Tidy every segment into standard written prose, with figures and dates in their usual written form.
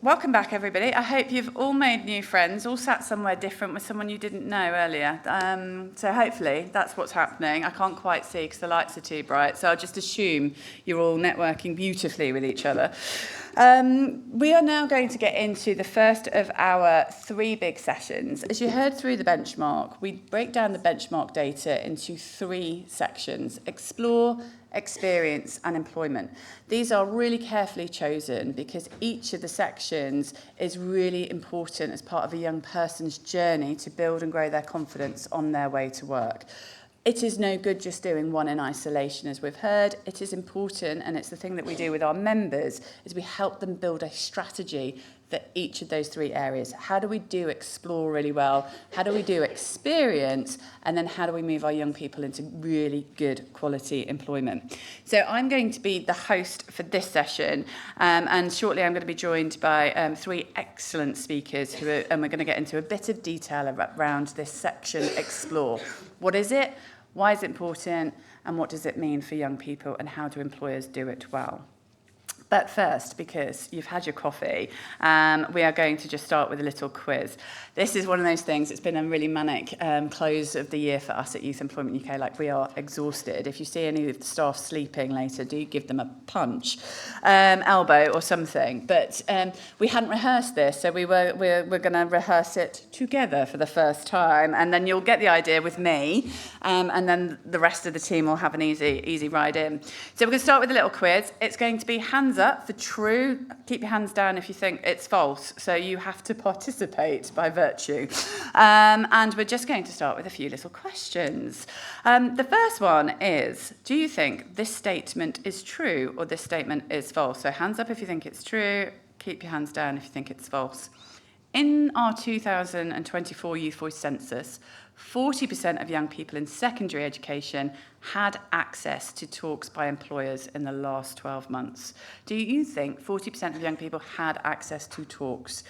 Welcome back, everybody. I hope you've all made new friends, all sat somewhere different with someone you didn't know earlier. So hopefully that's what's happening. I can't quite see because the lights are too bright, so I'll just assume you're all networking beautifully with each other. We are now going to get into the first of our 3 big sessions. As you heard through the benchmark, we break down the benchmark data into 3 sections: explore, experience and employment. These are really carefully chosen because each of the sections is really important as part of a young person's journey to build and grow their confidence on their way to work. It is no good just doing one in isolation, as we've heard. It is important, and it's the thing that we do with our members, is we help them build a strategy for each of those 3 areas. How do we do explore really well? How do we do experience? And then how do we move our young people into really good quality employment? So I'm going to be the host for this session, and shortly I'm going to be joined by 3 excellent speakers and we're going to get into a bit of detail around this section, explore. What is it? Why is it important? And what does it mean for young people? And how do employers do it well? But first, because you've had your coffee, we are going to just start with a little quiz. This is one of those things, it's been a really manic close of the year for us at Youth Employment UK. Like, we are exhausted. If you see any of the staff sleeping later, do give them a punch, elbow or something. But we hadn't rehearsed this, so we're going to rehearse it together for the first time. And then you'll get the idea with me, and then the rest of the team will have an easy ride in. So we're going to start with a little quiz. It's going to be hands up for true. Keep your hands down if you think it's false. So you have to participate by virtue. And we're just going to start with a few little questions. The first one is, do you think this statement is true or this statement is false? So hands up if you think it's true. Keep your hands down if you think it's false. In our 2024 Youth Voice Census, 40% of young people in secondary education had access to talks by employers in the last 12 months. Do you think 40% of young people had access to talks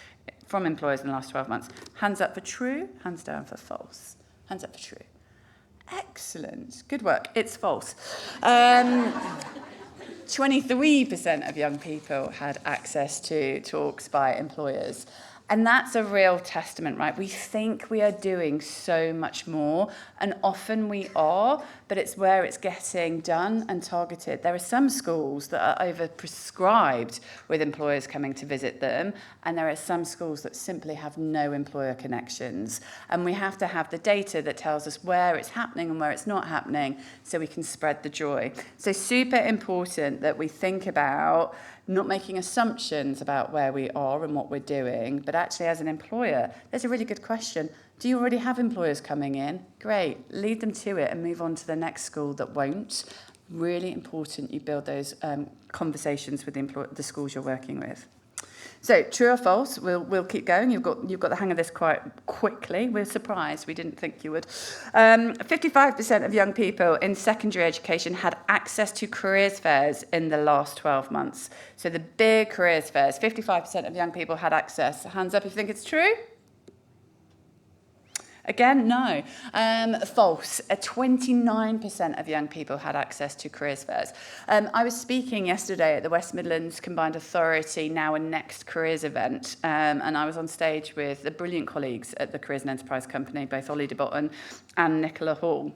from employers in the last 12 months? Hands up for true, hands down for false. Hands up for true. Excellent. Good work. It's false. 23% of young people had access to talks by employers. And that's a real testament, right? We think we are doing so much more, and often we are, but it's where it's getting done and targeted. There are some schools that are overprescribed with employers coming to visit them, and there are some schools that simply have no employer connections. And we have to have the data that tells us where it's happening and where it's not happening so we can spread the joy. So super important that we think about not making assumptions about where we are and what we're doing, but actually as an employer, there's a really good question. Do you already have employers coming in? Great, lead them to it and move on to the next school that won't. Really important you build those conversations with the schools you're working with. So, true or false? We'll keep going. You've got the hang of this quite quickly. We're surprised. We didn't think you would. 55% of young people in secondary education had access to careers fairs in the last 12 months. So the big careers fairs, 55% of young people had access. Hands up if you think it's true. Again, no. False. 29% of young people had access to careers fairs. I was speaking yesterday at the West Midlands Combined Authority Now and Next Careers event, and I was on stage with the brilliant colleagues at the Careers and Enterprise Company, both Ollie de Botton and Nicola Hall.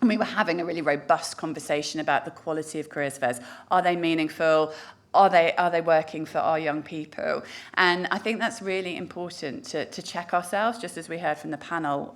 And we were having a really robust conversation about the quality of careers fairs. Are they meaningful? Are they working for our young people? And I think that's really important to check ourselves, just as we heard from the panel.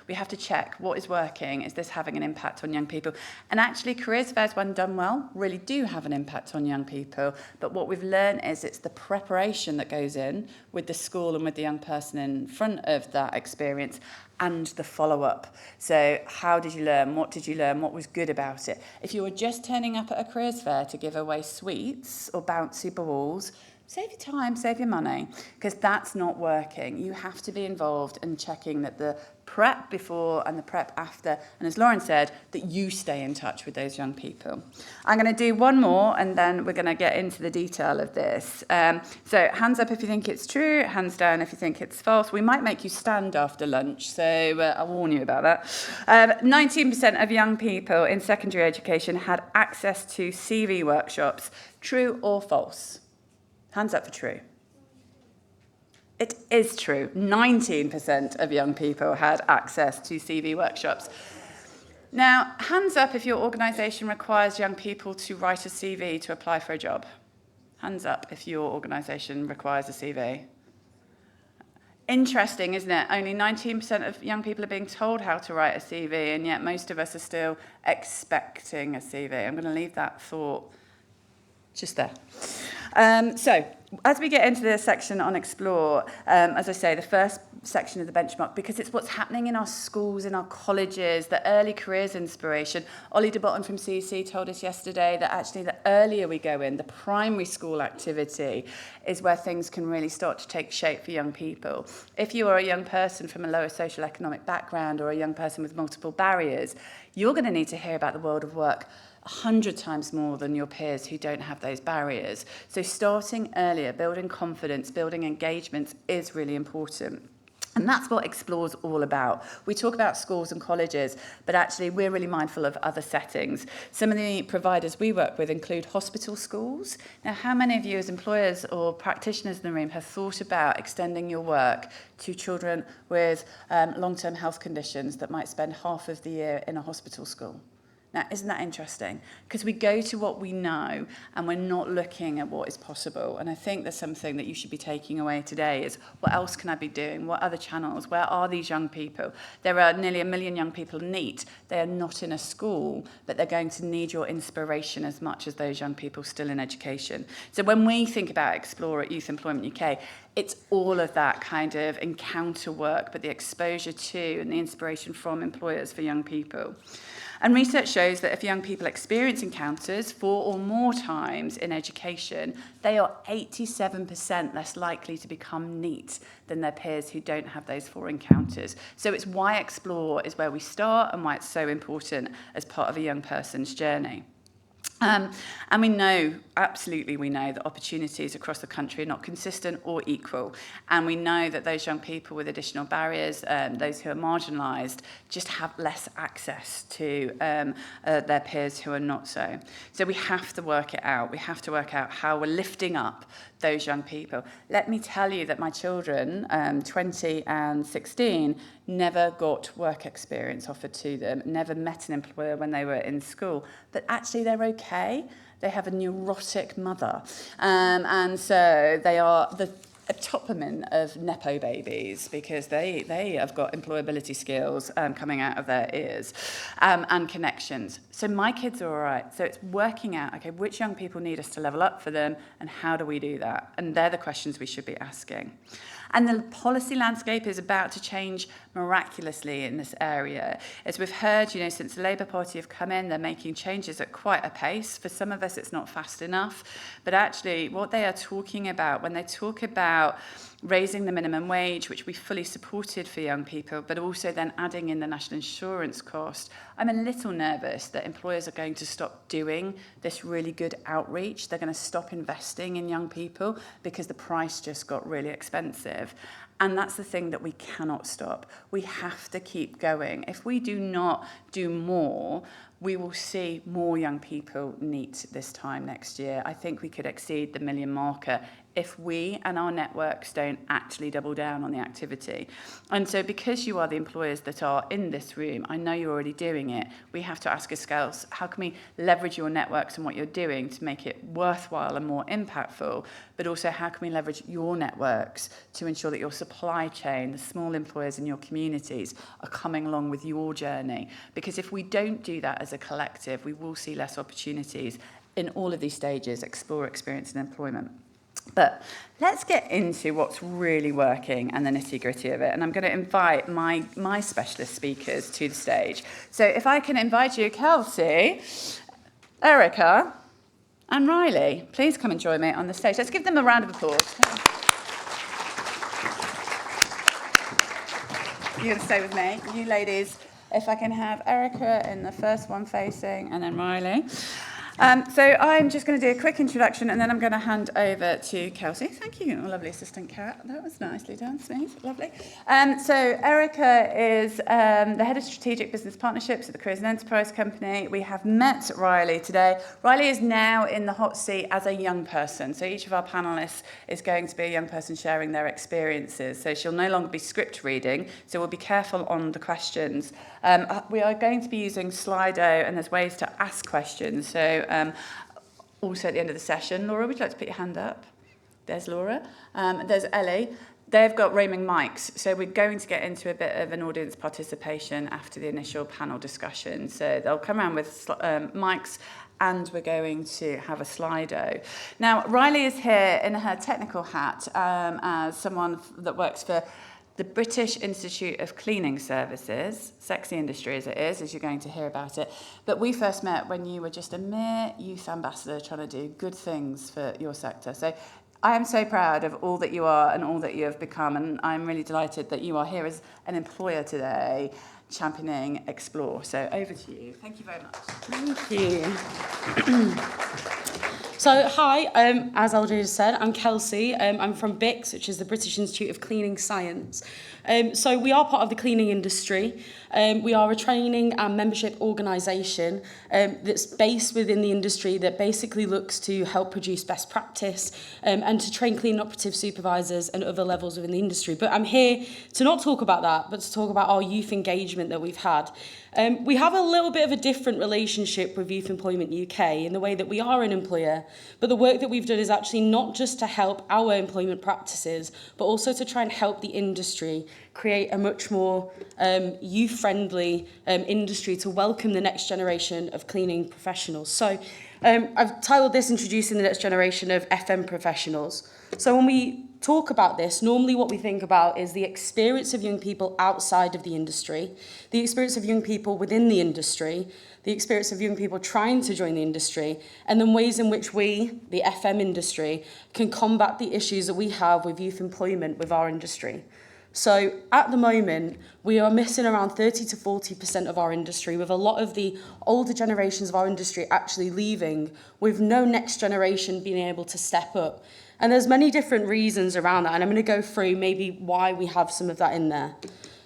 We have to check what is working. Is this having an impact on young people? And actually, careers fairs, when done well, really do have an impact on young people. But what we've learned is it's the preparation that goes in with the school and with the young person in front of that experience, and the follow-up. So how did you learn? What did you learn? What was good about it? If you were just turning up at a careers fair to give away sweets or bouncy balls, save your time, save your money, because that's not working. You have to be involved in checking that the prep before and the prep after, and as Lauren said, that you stay in touch with those young people. I'm going to do one more, and then we're going to get into the detail of this. So hands up if you think it's true, hands down if you think it's false. We might make you stand after lunch, so I'll warn you about that. 19% of young people in secondary education had access to CV workshops. True or false? Hands up for true. It is true. 19% of young people had access to CV workshops. Now, hands up if your organisation requires young people to write a CV to apply for a job. Hands up if your organisation requires a CV. Interesting, isn't it? Only 19% of young people are being told how to write a CV, and yet most of us are still expecting a CV. I'm going to leave that thought just there. So, as we get into this section on Explore, as I say, the first section of the benchmark, because it's what's happening in our schools, in our colleges, the early careers inspiration. Ollie de Botton from CEC told us yesterday that actually the earlier we go in, the primary school activity is where things can really start to take shape for young people. If you are a young person from a lower social economic background or a young person with multiple barriers, you're going to need to hear about the world of work 100 times more than your peers who don't have those barriers. So starting earlier, building confidence, building engagements is really important. And that's what Explore's all about. We talk about schools and colleges, but actually we're really mindful of other settings. Some of the providers we work with include hospital schools. Now, how many of you as employers or practitioners in the room have thought about extending your work to children with long-term health conditions that might spend half of the year in a hospital school? Now, isn't that interesting? Because we go to what we know and we're not looking at what is possible. And I think there's something that you should be taking away today is what else can I be doing? What other channels? Where are these young people? There are nearly 1 million young people NEET. They are not in a school, but they're going to need your inspiration as much as those young people still in education. So when we think about Explore at Youth Employment UK, it's all of that kind of encounter work, but the exposure to and the inspiration from employers for young people. And research shows that if young people experience encounters 4 or more times in education, they are 87% less likely to become NEET than their peers who don't have those 4 encounters. So it's why Explore is where we start and why it's so important as part of a young person's journey. And we know, absolutely we know, that opportunities across the country are not consistent or equal. And we know that those young people with additional barriers, those who are marginalised, just have less access to their peers who are not so. So we have to work it out. We have to work out how we're lifting up those young people. Let me tell you that my children, 20 and 16, never got work experience offered to them, never met an employer when they were in school, but actually they're okay. They have a neurotic mother, and so they are the epitomen of Nepo babies because they have got employability skills coming out of their ears and connections. So my kids are all right. So it's working out, okay, which young people need us to level up for them and how do we do that? And they're the questions we should be asking. And the policy landscape is about to change miraculously in this area. As we've heard, since the Labour Party have come in, they're making changes at quite a pace. For some of us, it's not fast enough. But actually, what they are talking about, when they talk about raising the minimum wage, which we fully supported for young people, but also then adding in the national insurance cost, I'm a little nervous that employers are going to stop doing this really good outreach. They're going to stop investing in young people because the price just got really expensive. And that's the thing that we cannot stop. We have to keep going. If we do not do more, we will see more young people NEET this time next year. I think we could exceed the 1 million marker if we and our networks don't actually double down on the activity. And so because you are the employers that are in this room, I know you're already doing it, we have to ask ourselves, how can we leverage your networks and what you're doing to make it worthwhile and more impactful, but also how can we leverage your networks to ensure that your supply chain, the small employers in your communities, are coming along with your journey? Because if we don't do that as a collective, we will see less opportunities in all of these stages: explore, experience, and employment. But let's get into what's really working and the nitty-gritty of it. And I'm going to invite my specialist speakers to the stage. So if I can invite you, Kelsey, Erica, and Riley, please come and join me on the stage. Let's give them a round of applause. You're going to stay with me. You ladies, if I can have Erica in the first one facing, and then Riley. So I'm just going to do a quick introduction and then I'm going to hand over to Kelsey. Thank you, oh, lovely assistant Kat. That was nicely done, smooth, lovely. So Erica is the Head of Strategic Business Partnerships at the Careers and Enterprise Company. We have met Riley today. Riley is now in the hot seat as a young person. So each of our panellists is going to be a young person sharing their experiences. So she'll no longer be script reading, so we'll be careful on the questions. We are going to be using Slido and there's ways to ask questions. So also at the end of the session, Laura, would you like to put your hand up? There's Laura. There's Ellie. They've got roaming mics, so we're going to get into a bit of an audience participation after the initial panel discussion. So they'll come around with mics and we're going to have a Slido. Now, Riley is here in her technical hat as someone that works for the British Institute of Cleaning Services, sexy industry as it is, as you're going to hear about it. But we first met when you were just a mere youth ambassador trying to do good things for your sector. So I am so proud of all that you are and all that you have become, and I'm really delighted that you are here as an employer today, championing Explore. So over to you. Thank you very much. Thank you. So, hi, as Aldrin said, I'm Kelsey. I'm from BICS, which is the British Institute of Cleaning Science. So we are part of the cleaning industry. We are a training and membership organisation that's based within the industry that basically looks to help produce best practice and to train cleaning operative supervisors and other levels within the industry. But I'm here to not talk about that, but to talk about our youth engagement that we've had. We have a little bit of a different relationship with Youth Employment UK in the way that we are an employer, but the work that we've done is actually not just to help our employment practices, but also to try and help the industry create a much more youth-friendly industry to welcome the next generation of cleaning professionals. So I've titled this Introducing the Next Generation of FM Professionals. So when we talk about this, normally what we think about is the experience of young people outside of the industry, the experience of young people within the industry, the experience of young people trying to join the industry, and then ways in which we, the FM industry, can combat the issues that we have with youth employment with our industry. So at the moment, we are missing around 30 to 40% of our industry, with a lot of the older generations of our industry actually leaving, with no next generation being able to step up. And there's many different reasons around that, and I'm going to go through maybe why we have some of that in there.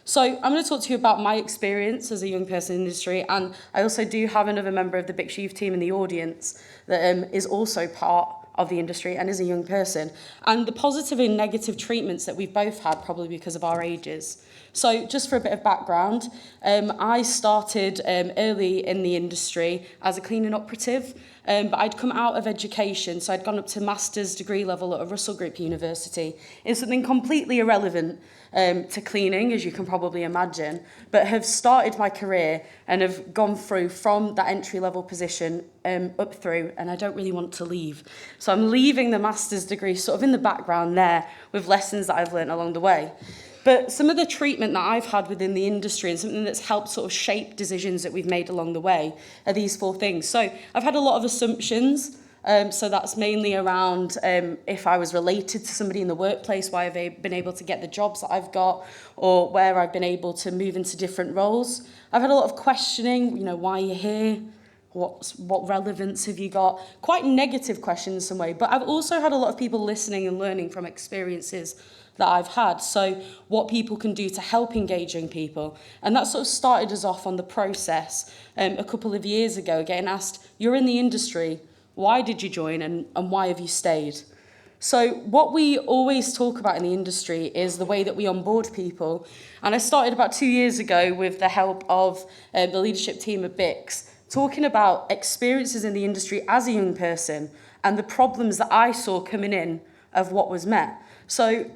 So I'm going to talk to you about my experience as a young person in the industry, and I also do have another member of the BICS Youth team in the audience that is also part of the industry and is a young person, and the positive and negative treatments that we've both had probably because of our ages. So just for a bit of background, I started early in the industry as a cleaning operative, but I'd come out of education, so I'd gone up to master's degree level at a Russell Group University in something completely irrelevant to cleaning, as you can probably imagine, but have started my career and have gone through from that entry-level position up through, and I don't really want to leave. So I'm leaving the master's degree sort of in the background there with lessons that I've learned along the way. But some of the treatment that I've had within the industry and something that's helped sort of shape decisions that we've made along the way are these four things. So I've had a lot of assumptions. So that's mainly around if I was related to somebody in the workplace, why have I been able to get the jobs that I've got, or where I've been able to move into different roles. I've had a lot of questioning, why are you here? What relevance have you got? Quite negative questions in some way, but I've also had a lot of people listening and learning from experiences that I've had. So what people can do to help engaging people. And that sort of started us off on the process a couple of years ago, getting asked, you're in the industry, why did you join and why have you stayed? So what we always talk about in the industry is the way that we onboard people. And I started about 2 years ago with the help of the leadership team at BICS, talking about experiences in the industry as a young person and the problems that I saw coming in of what was met. So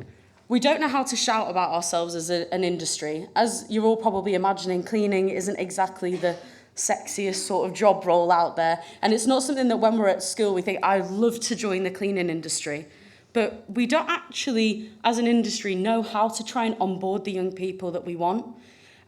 we don't know how to shout about ourselves as an industry. As you're all probably imagining, cleaning isn't exactly the sexiest sort of job role out there. And it's not something that when we're at school we think, I'd love to join the cleaning industry. But we don't actually, as an industry, know how to try and onboard the young people that we want.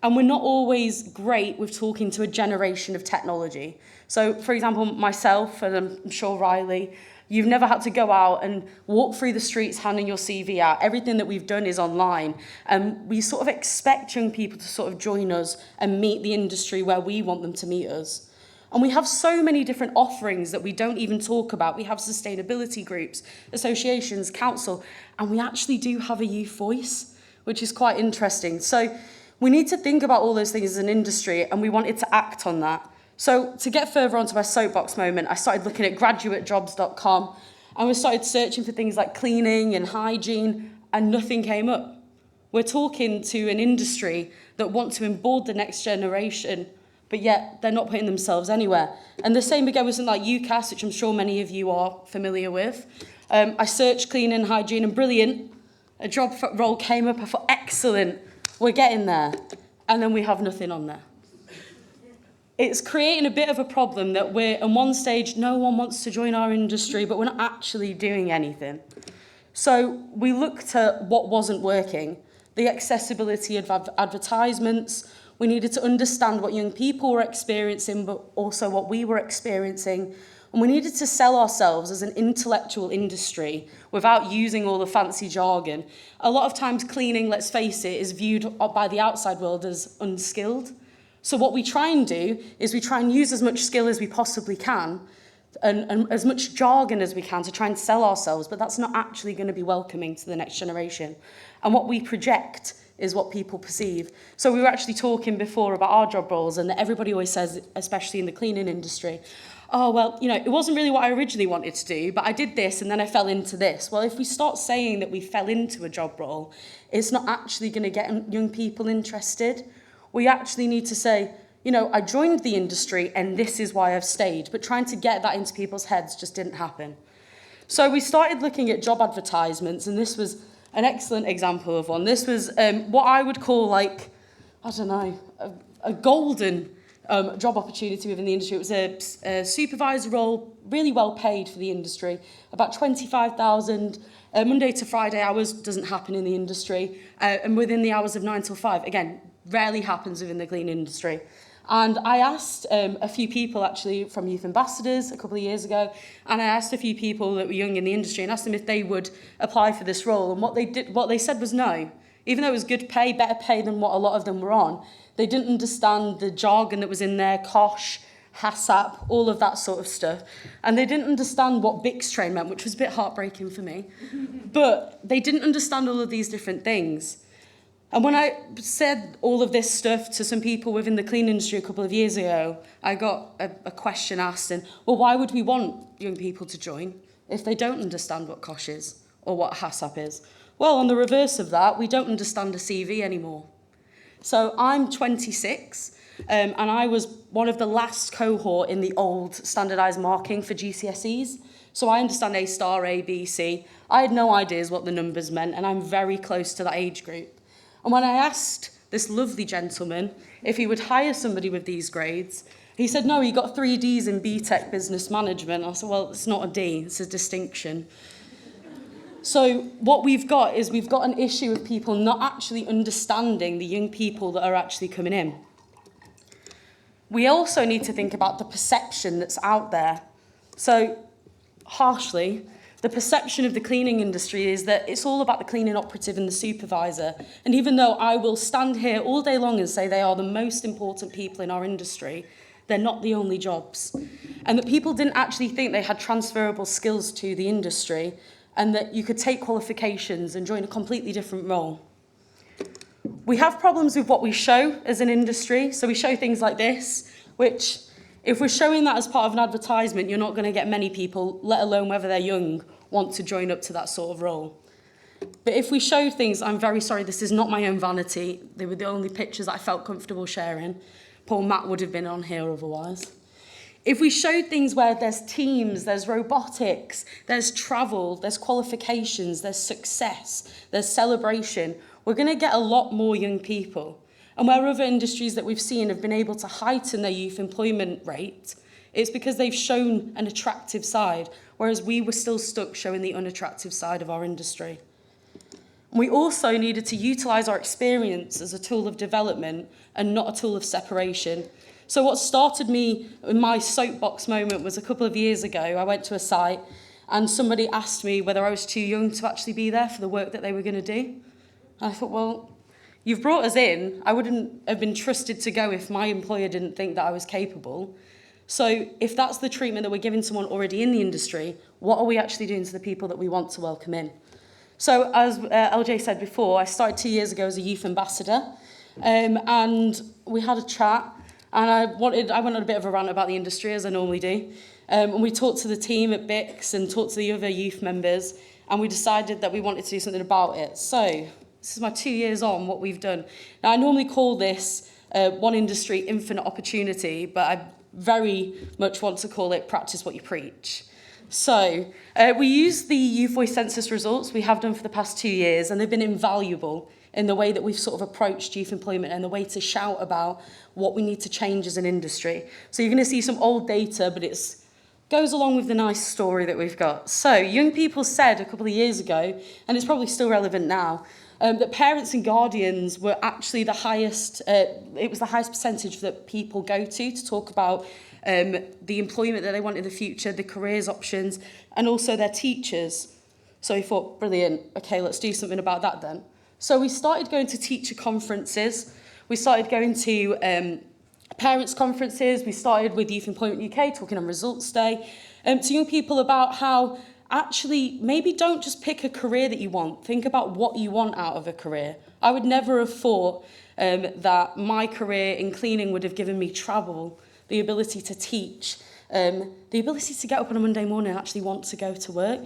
And we're not always great with talking to a generation of technology. So, for example, myself, and I'm sure Riley, you've never had to go out and walk through the streets handing your CV out. Everything that we've done is online. And we sort of expect young people to sort of join us and meet the industry where we want them to meet us. And we have so many different offerings that we don't even talk about. We have sustainability groups, associations, council, and we actually do have a youth voice, which is quite interesting. So we need to think about all those things as an industry, and we wanted to act on that. So to get further onto my soapbox moment, I started looking at graduatejobs.com, and we started searching for things like cleaning and hygiene, and nothing came up. We're talking to an industry that want to onboard the next generation, but yet they're not putting themselves anywhere. And the same again with something like UCAS, which I'm sure many of you are familiar with. I searched cleaning, hygiene, and brilliant. A job role came up. I thought, excellent, we're getting there. And then we have nothing on there. It's creating a bit of a problem that we're, on one stage, no one wants to join our industry, but we're not actually doing anything. So we looked at what wasn't working, the accessibility of advertisements. We needed to understand what young people were experiencing, but also what we were experiencing. And we needed to sell ourselves as an intellectual industry without using all the fancy jargon. A lot of times cleaning, let's face it, is viewed by the outside world as unskilled. So what we try and do is we try and use as much skill as we possibly can and as much jargon as we can to try and sell ourselves, but that's not actually going to be welcoming to the next generation. And what we project is what people perceive. So we were actually talking before about our job roles, and everybody always says, especially in the cleaning industry, oh, well, you know, it wasn't really what I originally wanted to do, but I did this and then I fell into this. Well, if we start saying that we fell into a job role, it's not actually going to get young people interested. We actually need to say, you know, I joined the industry and this is why I've stayed, but trying to get that into people's heads just didn't happen. So we started looking at job advertisements, and this was an excellent example of one. This was what I would call like, I don't know, a golden job opportunity within the industry. It was a supervisor role, really well paid for the industry, about 25,000, Monday to Friday hours, doesn't happen in the industry, and within the hours of 9 till 5, again, rarely happens within the clean industry. And I asked a few people actually from Youth Ambassadors a couple of years ago, and I asked a few people that were young in the industry and asked them if they would apply for this role. And what they said was no. Even though it was good pay, better pay than what a lot of them were on, they didn't understand the jargon that was in there, COSH, HACCP, all of that sort of stuff. And they didn't understand what BICS train meant, which was a bit heartbreaking for me. But they didn't understand all of these different things. And when I said all of this stuff to some people within the clean industry a couple of years ago, I got a question asked, and, well, why would we want young people to join if they don't understand what COSH is or what HACCP is? Well, on the reverse of that, we don't understand a CV anymore. So I'm 26, and I was one of the last cohort in the old standardised marking for GCSEs. So I understand A star, A, B, C. I had no ideas what the numbers meant, and I'm very close to that age group. And when I asked this lovely gentleman if he would hire somebody with these grades, he said, no, he got 3 Ds in BTEC business management. I said, well, it's not a D, it's a distinction. So what we've got is we've got an issue of people not actually understanding the young people that are actually coming in. We also need to think about the perception that's out there. So harshly, the perception of the cleaning industry is that it's all about the cleaning operative and the supervisor. And even though I will stand here all day long and say they are the most important people in our industry, they're not the only jobs. And that people didn't actually think they had transferable skills to the industry, and that you could take qualifications and join a completely different role. We have problems with what we show as an industry. So we show things like this, which, if we're showing that as part of an advertisement, you're not going to get many people, let alone whether they're young, want to join up to that sort of role. But if we show things, I'm very sorry, this is not my own vanity. They were the only pictures that I felt comfortable sharing. Poor Matt would have been on here otherwise. If we showed things where there's teams, there's robotics, there's travel, there's qualifications, there's success, there's celebration, we're going to get a lot more young people. And where other industries that we've seen have been able to heighten their youth employment rate, it's because they've shown an attractive side, whereas we were still stuck showing the unattractive side of our industry. We also needed to utilise our experience as a tool of development and not a tool of separation. So what started me in my soapbox moment was a couple of years ago. I went to a site and somebody asked me whether I was too young to actually be there for the work that they were going to do. And I thought, well, you've brought us in. I wouldn't have been trusted to go if my employer didn't think that I was capable. So if that's the treatment that we're giving someone already in the industry, what are we actually doing to the people that we want to welcome in? So as LJ said before, I started 2 years ago as a youth ambassador, and we had a chat, and I went on a bit of a rant about the industry, as I normally do. And we talked to the team at BICS and talked to the other youth members, and we decided that we wanted to do something about it. So this is my 2 years on, what we've done. Now, I normally call this one industry, infinite opportunity, but I very much want to call it practice what you preach. So we use the Youth Voice Census results we have done for the past 2 years, and they've been invaluable in the way that we've sort of approached youth employment and the way to shout about what we need to change as an industry. So you're going to see some old data, but it goes along with the nice story that we've got. So young people said a couple of years ago, and it's probably still relevant now, that parents and guardians were actually the highest, it was the highest percentage that people go to talk about the employment that they want in the future, the careers options, and also their teachers. So we thought, brilliant, okay, let's do something about that then. So we started going to teacher conferences, we started going to parents' conferences, we started with Youth Employment UK, talking on Results Day, to young people about how actually maybe don't just pick a career that you want, think about what you want out of a career. I would never have thought that my career in cleaning would have given me travel, the ability to teach, the ability to get up on a Monday morning and actually want to go to work.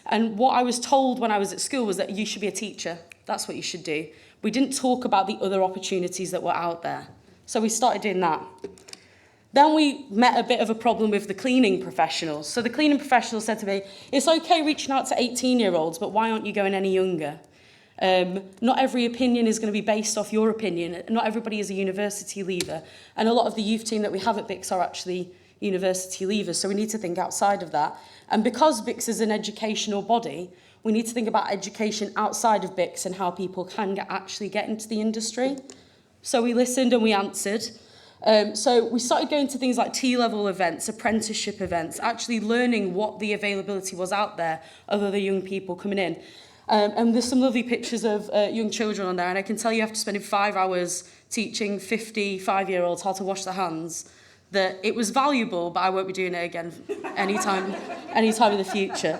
And what I was told when I was at school was that you should be a teacher. That's what you should do. We didn't talk about the other opportunities that were out there. So we started doing that. Then we met a bit of a problem with the cleaning professionals. So the cleaning professionals said to me, it's okay reaching out to 18-year-olds, but why aren't you going any younger? Not every opinion is going to be based off your opinion. Not everybody is a university leaver. And a lot of the youth team that we have at BICS are actually university leavers, so we need to think outside of that. And because BICS is an educational body, we need to think about education outside of BICS and how people can actually get into the industry. So we listened and we answered. So we started going to things like T-level events, apprenticeship events, actually learning what the availability was out there of other young people coming in. And there's some lovely pictures of young children on there, and I can tell you after spending 5 hours teaching 55-year-olds how to wash their hands, that it was valuable, but I won't be doing it again anytime in the future.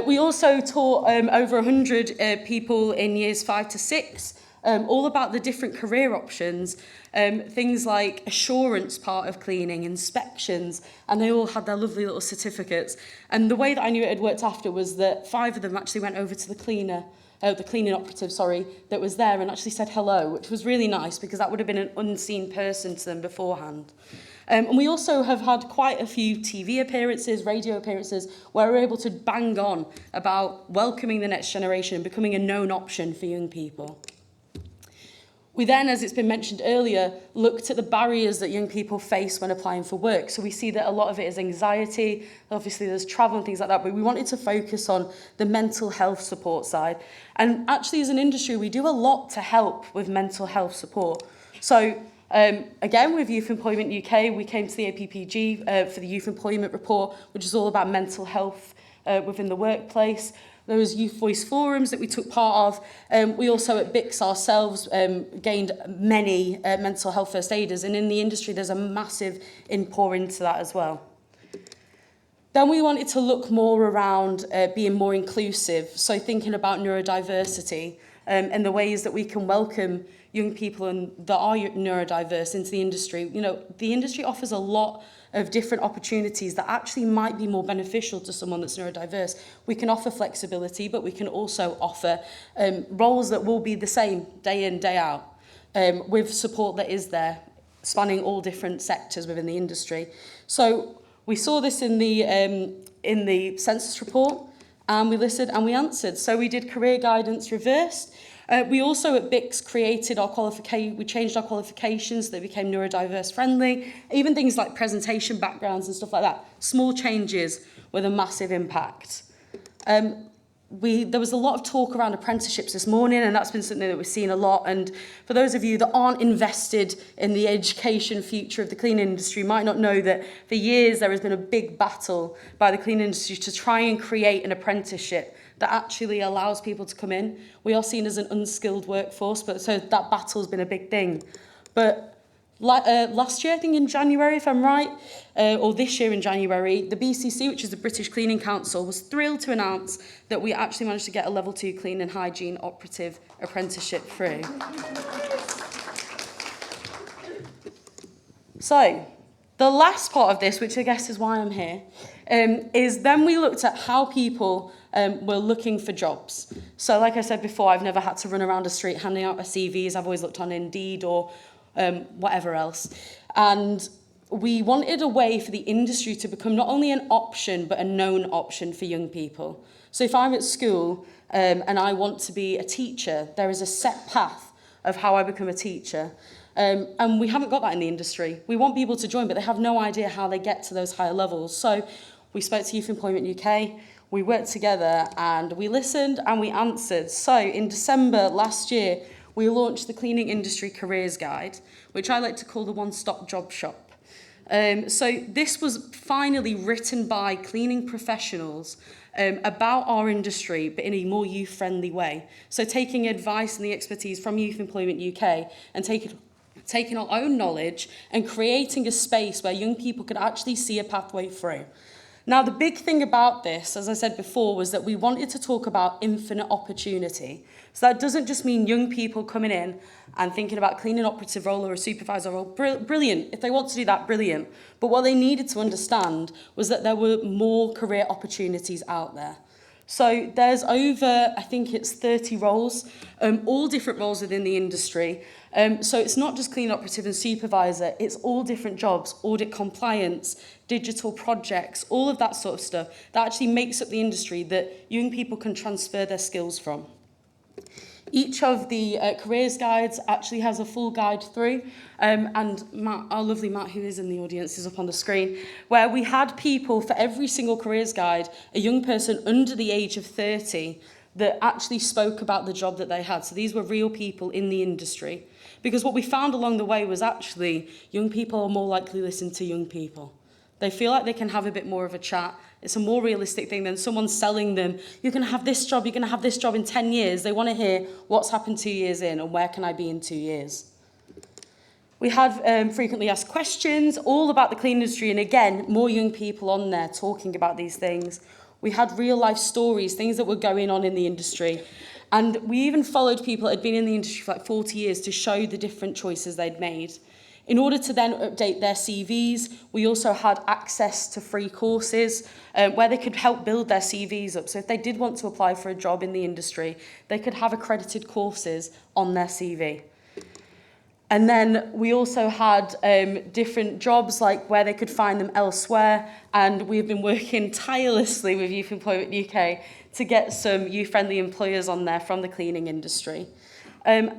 We also taught over 100 people in years 5 to 6, all about the different career options, things like assurance part of cleaning, inspections, and they all had their lovely little certificates. And the way that I knew it had worked after was that 5 of them actually went over to the cleaning operative, that was there and actually said hello, which was really nice because that would have been an unseen person to them beforehand. And we also have had quite a few TV appearances, radio appearances, where we're able to bang on about welcoming the next generation and becoming a known option for young people. We then, as it's been mentioned earlier, looked at the barriers that young people face when applying for work. So we see that a lot of it is anxiety, obviously there's travel and things like that, but we wanted to focus on the mental health support side. And actually as an industry, we do a lot to help with mental health support. So again, with Youth Employment UK, we came to the APPG for the Youth Employment Report, which is all about mental health within the workplace. There was youth voice forums that we took part of. We also at BICS ourselves gained many mental health first aiders, and in the industry there's a massive pour into that as well. Then we wanted to look more around being more inclusive, so thinking about neurodiversity and the ways that we can welcome young people that are neurodiverse into the industry. You know, the industry offers a lot of different opportunities that actually might be more beneficial to someone that's neurodiverse. We can offer flexibility, but we can also offer roles that will be the same day in, day out, with support that is there, spanning all different sectors within the industry. So we saw this in the census report, and we listened and we answered. So we did career guidance reversed. We also at BICS created we changed our qualifications so they became neurodiverse friendly, even things like presentation backgrounds and stuff like that. Small changes with a massive impact. There was a lot of talk around apprenticeships this morning, and that's been something that we've seen a lot. And for those of you that aren't invested in the education future of the cleaning industry, might not know that for years there has been a big battle by the cleaning industry to try and create an apprenticeship that actually allows people to come in. We are seen as an unskilled workforce, but so that battle's been a big thing. But Last year, I think in January, if I'm right, or this year in January, the BCC, which is the British Cleaning Council, was thrilled to announce that we actually managed to get a level 2 clean and hygiene operative apprenticeship through. So, the last part of this, which I guess is why I'm here, is then we looked at how people were looking for jobs. So, like I said before, I've never had to run around a street handing out my CVs. I've always looked on Indeed or whatever else. And we wanted a way for the industry to become not only an option, but a known option for young people. So if I'm at school and I want to be a teacher, there is a set path of how I become a teacher. And we haven't got that in the industry. We want people to join, but they have no idea how they get to those higher levels. So we spoke to Youth Employment UK, we worked together and we listened and we answered. So in December last year, we launched the Cleaning Industry Careers Guide, which I like to call the one-stop job shop. So this was finally written by cleaning professionals about our industry, but in a more youth-friendly way. So taking advice and the expertise from Youth Employment UK and taking our own knowledge and creating a space where young people could actually see a pathway through. Now, the big thing about this, as I said before, was that we wanted to talk about infinite opportunity. So that doesn't just mean young people coming in and thinking about cleaning operative role or a supervisor role. Brilliant. If they want to do that, brilliant. But what they needed to understand was that there were more career opportunities out there. So there's over, I think it's 30 roles, all different roles within the industry. So it's not just clean operative and supervisor, it's all different jobs, audit compliance, digital projects, all of that sort of stuff that actually makes up the industry that young people can transfer their skills from. Each of the careers guides actually has a full guide through, and Matt, our lovely Matt, who is in the audience, is up on the screen, where we had people for every single careers guide, a young person under the age of 30 that actually spoke about the job that they had. So these were real people in the industry. Because what we found along the way was actually young people are more likely to listen to young people. They feel like they can have a bit more of a chat. It's a more realistic thing than someone selling them, you're going to have this job, you're going to have this job in 10 years. They want to hear what's happened 2 years in and where can I be in 2 years. We had frequently asked questions, all about the clean industry, and again, more young people on there talking about these things. We had real life stories, things that were going on in the industry. And we even followed people that had been in the industry for like 40 years to show the different choices they'd made. In order to then update their CVs, we also had access to free courses where they could help build their CVs up. So if they did want to apply for a job in the industry, they could have accredited courses on their CV. And then we also had different jobs, like where they could find them elsewhere. And we've been working tirelessly with Youth Employment UK to get some youth-friendly employers on there from the cleaning industry. And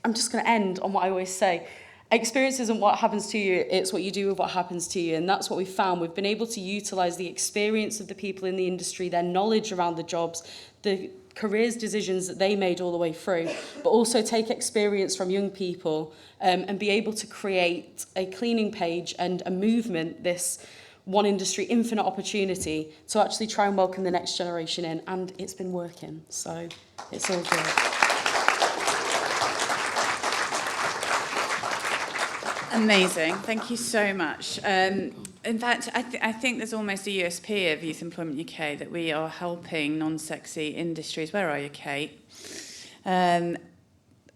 I'm just going to end on what I always say. Experience isn't what happens to you, it's what you do with what happens to you. And that's what we found. We've been able to utilise the experience of the people in the industry, their knowledge around the jobs, the careers decisions that they made all the way through, but also take experience from young people and be able to create a cleaning page and a movement, this one industry, infinite opportunity, to actually try and welcome the next generation in. And it's been working, so it's all good. Amazing. Thank you so much. In fact, I think there's almost a USP of Youth Employment UK that we are helping non-sexy industries. Where are you, Kate?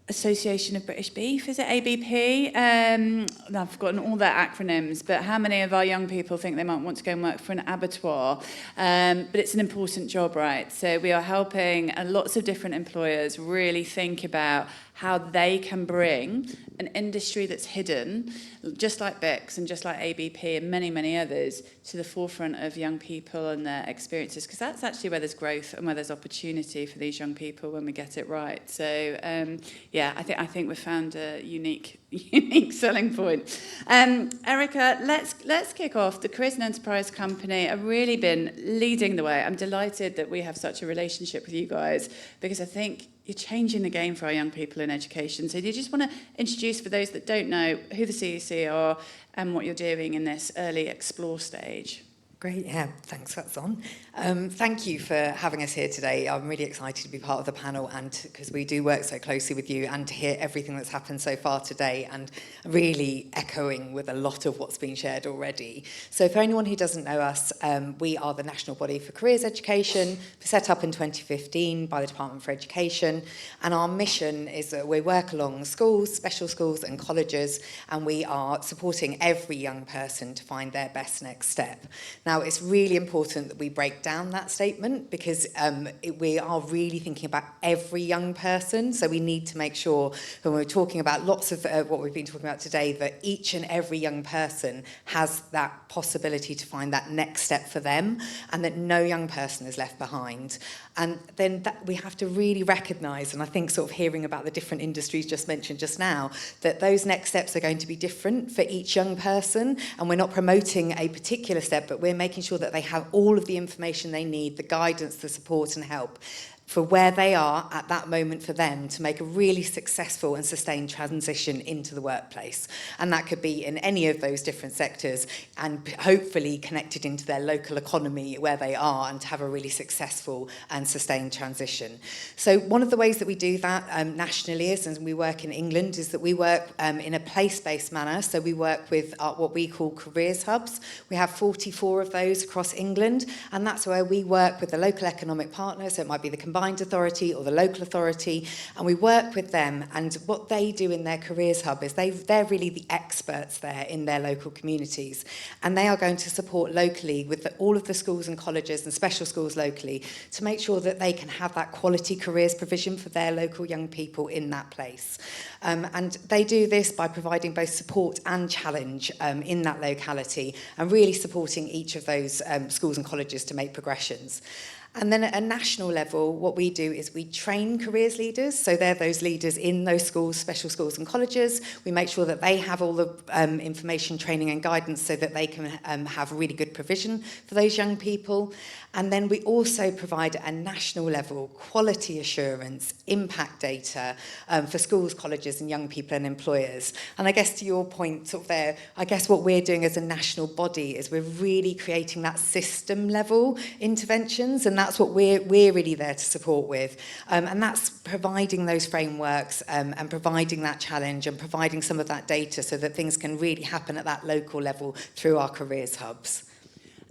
Association of British Beef, is it ABP? I've forgotten all their acronyms, but how many of our young people think they might want to go and work for an abattoir? But it's an important job, right? So we are helping lots of different employers really think about how they can bring an industry that's hidden, just like BICS and just like ABP and many, many others, to the forefront of young people and their experiences, because that's actually where there's growth and where there's opportunity for these young people when we get it right. So, yeah, I think we've found a unique selling point. Erica, let's kick off. The Careers and Enterprise Company have really been leading the way. I'm delighted that we have such a relationship with you guys, because I think you're changing the game for our young people in education. So do you just want to introduce, for those that don't know, who the CEC are and what you're doing in this early explore stage? Great, yeah, thanks, that's on. Thank you for having us here today. I'm really excited to be part of the panel and because we do work so closely with you and to hear everything that's happened so far today and really echoing with a lot of what's been shared already. So for anyone who doesn't know us, we are the National Body for Careers Education, set up in 2015 by the Department for Education, and our mission is that we work along schools, special schools and colleges, and we are supporting every young person to find their best next step. Now, it's really important that we break down that statement because we are really thinking about every young person. So we need to make sure when we're talking about lots of what we've been talking about today, that each and every young person has that possibility to find that next step for them and that no young person is left behind. And then that we have to really recognise, and I think sort of hearing about the different industries just mentioned just now, that those next steps are going to be different for each young person. And we're not promoting a particular step, but we're making sure that they have all of the information they need, the guidance, the support and help for where they are at that moment for them to make a really successful and sustained transition into the workplace. And that could be in any of those different sectors and hopefully connected into their local economy where they are and to have a really successful and sustained transition. So one of the ways that we do that nationally is, and we work in England, is that we work in a place-based manner. So we work with what we call careers hubs. We have 44 of those across England, and that's where we work with the local economic partners. So it might be the combined authority or the local authority, and we work with them, and what they do in their careers hub is they're really the experts there in their local communities, and they are going to support locally with all of the schools and colleges and special schools locally to make sure that they can have that quality careers provision for their local young people in that place. And they do this by providing both support and challenge in that locality and really supporting each of those schools and colleges to make progressions. And then at a national level, what we do is we train careers leaders. So they're those leaders in those schools, special schools and colleges. We make sure that they have all the information, training and guidance so that they can have really good provision for those young people. And then we also provide at a national level quality assurance, impact data for schools, colleges and young people and employers. And I guess to your point sort of there, I guess what we're doing as a national body is we're really creating that system level interventions, and that's what we're really there to support with. And that's providing those frameworks and providing that challenge and providing some of that data so that things can really happen at that local level through our careers hubs.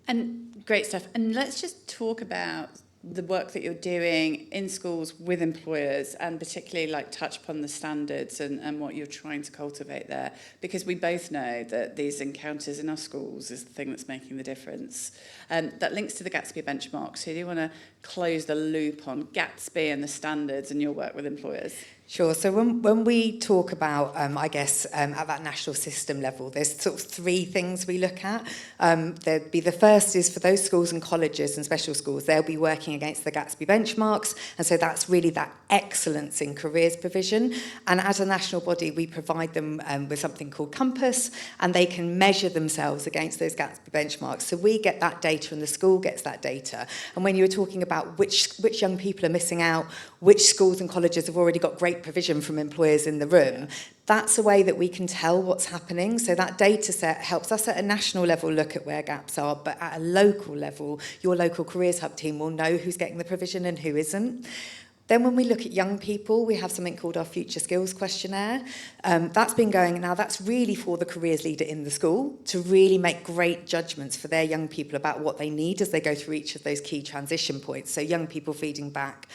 And great stuff. And let's just talk about the work that you're doing in schools with employers and particularly like touch upon the standards and what you're trying to cultivate there, because we both know that these encounters in our schools is the thing that's making the difference. That links to the Gatsby benchmark. So do you want to close the loop on Gatsby and the standards and your work with employers? Sure. So when we talk about, I guess, at that national system level, there's sort of three things we look at. There'd be the first is for those schools and colleges and special schools, they'll be working against the Gatsby benchmarks. And so that's really that excellence in careers provision. And as a national body, we provide them with something called Compass, and they can measure themselves against those Gatsby benchmarks. So we get that data and the school gets that data. And when you were talking about which young people are missing out, which schools and colleges have already got great provision from employers in the room, that's a way that we can tell what's happening. So that data set helps us at a national level look at where gaps are, but at a local level, your local careers hub team will know who's getting the provision and who isn't. Then when we look at young people, we have something called our Future Skills Questionnaire. That's been going, now that's really for the careers leader in the school to really make great judgments for their young people about what they need as they go through each of those key transition points. So young people feeding back.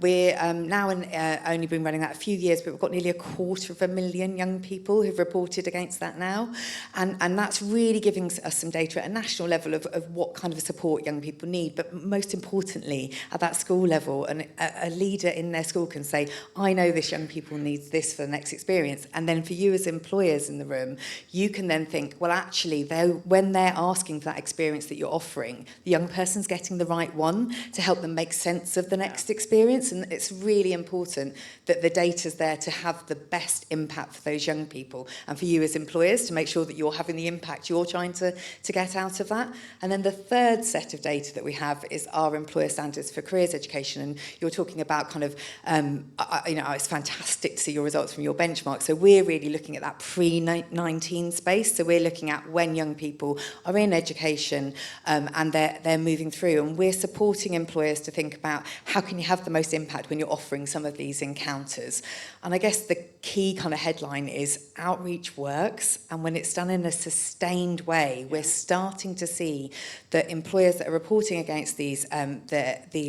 We're now only been running that a few years, but we've got nearly 250,000 young people who've reported against that now. And that's really giving us some data at a national level of what kind of support young people need. But most importantly, at that school level, and a leader in their school can say, I know this young people needs this for the next experience. And then for you as employers in the room, you can then think, well, actually, when they're asking for that experience that you're offering, the young person's getting the right one to help them make sense of the next experience. And it's really important that the data's there to have the best impact for those young people and for you as employers to make sure that you're having the impact you're trying to get out of that. And then the third set of data that we have is our employer standards for careers education. And you're talking about kind of, it's fantastic to see your results from your benchmark. So we're really looking at that pre-19 space. So we're looking at when young people are in education and they're moving through. And we're supporting employers to think about how can you have the most impact when you're offering some of these encounters. And I guess the key kind of headline is outreach works. And when it's done in a sustained way, we're starting to see that employers that are reporting against these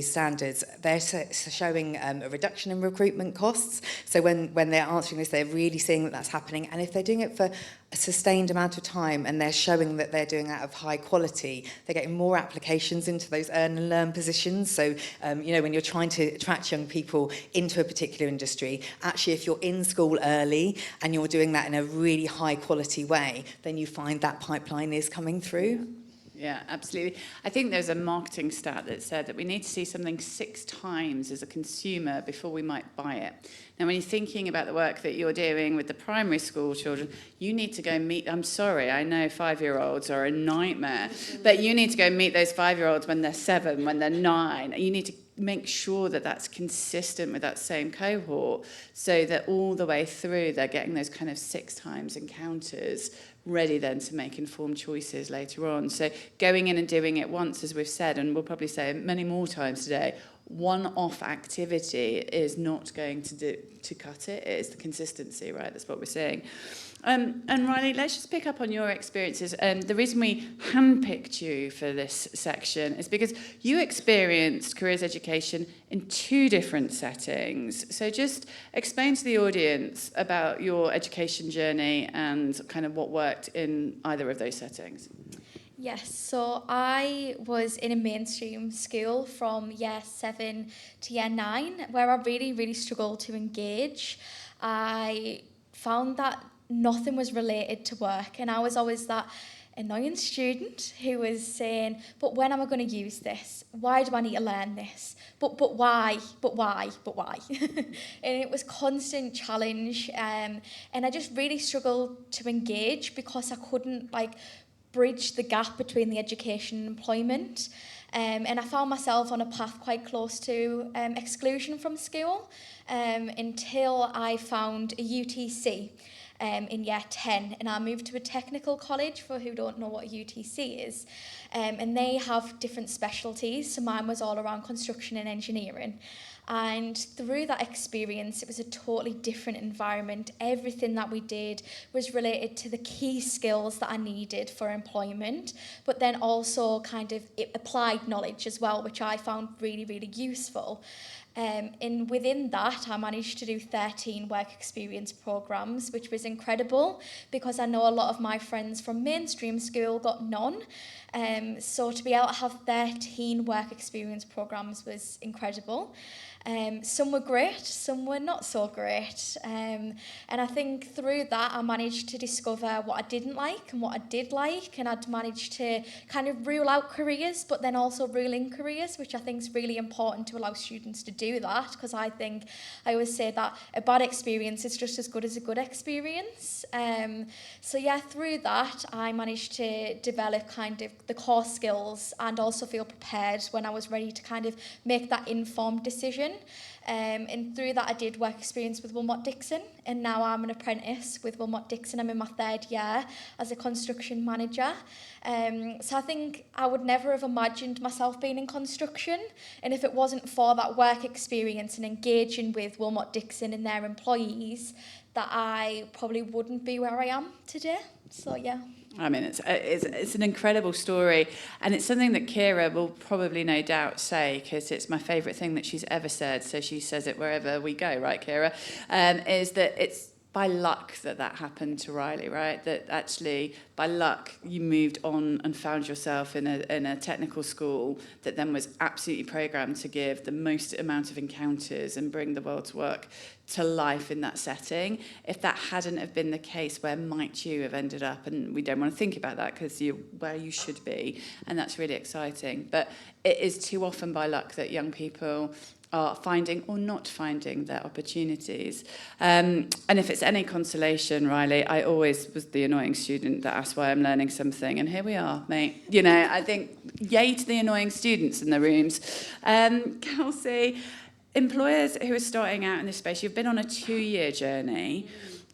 standards, they're showing a reduction in recruitment costs. So when they're answering this, they're really seeing that that's happening. And if they're doing it for a sustained amount of time and they're showing that they're doing that of high quality, they're getting more applications into those earn and learn positions. So, when you're trying to attract young people into a particular industry, actually, if you're in school early and you're doing that in a really high quality way, then you find that pipeline is coming through. Yeah, absolutely. I think there's a marketing stat that said that we need to see something 6 times as a consumer before we might buy it. Now, when you're thinking about the work that you're doing with the primary school children, you need to go meet, I'm sorry, I know 5-year-olds are a nightmare, but you need to go meet those 5-year-olds when they're 7, when they're 9. You need to make sure that that's consistent with that same cohort so that all the way through they're getting those kind of 6 times encounters ready then to make informed choices later on. So going in and doing it once, as we've said, and we'll probably say many more times today, one-off activity is not going to cut it. It is the consistency, right? That's what we're saying. And Riley, let's just pick up on your experiences. The reason we handpicked you for this section is because you experienced careers education in 2 different settings. So just explain to the audience about your education journey and kind of what worked in either of those settings. Yes, so I was in a mainstream school from year 7 to year 9, where I really, really struggled to engage. I found that nothing was related to work, and I was always that annoying student who was saying, but when am I going to use this? Why do I need to learn this? But why? And it was constant challenge, and I just really struggled to engage because I couldn't bridge the gap between the education and employment. And I found myself on a path quite close to exclusion from school until I found a UTC in year 10, and I moved to a technical college, for who don't know what a UTC is, and they have different specialties. So mine was all around construction and engineering. And through that experience, it was a totally different environment. Everything that we did was related to the key skills that I needed for employment, but then also kind of applied knowledge as well, which I found really, really useful. And within that, I managed to do 13 work experience programs, which was incredible because I know a lot of my friends from mainstream school got none. So to be able to have 13 work experience programs was incredible. Some were great, some were not so great. And I think through that, I managed to discover what I didn't like and what I did like. And I'd managed to kind of rule out careers, but then also rule in careers, which I think is really important to allow students to do that. Because I always say that a bad experience is just as good as a good experience. So yeah, through that, I managed to develop kind of the core skills and also feel prepared when I was ready to kind of make that informed decision. And through that I did work experience with Wilmot Dixon, and now I'm an apprentice with Wilmot Dixon. I'm in my 3rd year as a construction manager. So I think I would never have imagined myself being in construction, and if it wasn't for that work experience and engaging with Wilmot Dixon and their employees, that I probably wouldn't be where I am today. So yeah. I mean, it's an incredible story, and it's something that Kira will probably no doubt say, because it's my favourite thing that she's ever said, so she says it wherever we go, right, Kira? Is that it's by luck that happened to Riley, right? That actually, by luck, you moved on and found yourself in a technical school that then was absolutely programmed to give the most amount of encounters and bring the world to work to life in that setting. If that hadn't have been the case, where might you have ended up? And we don't want to think about that because you're where you should be, and that's really exciting. But it is too often by luck that young people are finding or not finding their opportunities. And if it's any consolation, Riley, I always was the annoying student that asked why I'm learning something, and here we are, mate. You know, I think yay to the annoying students in the rooms. Kelsey, employers who are starting out in this space, you've been on a 2-year journey,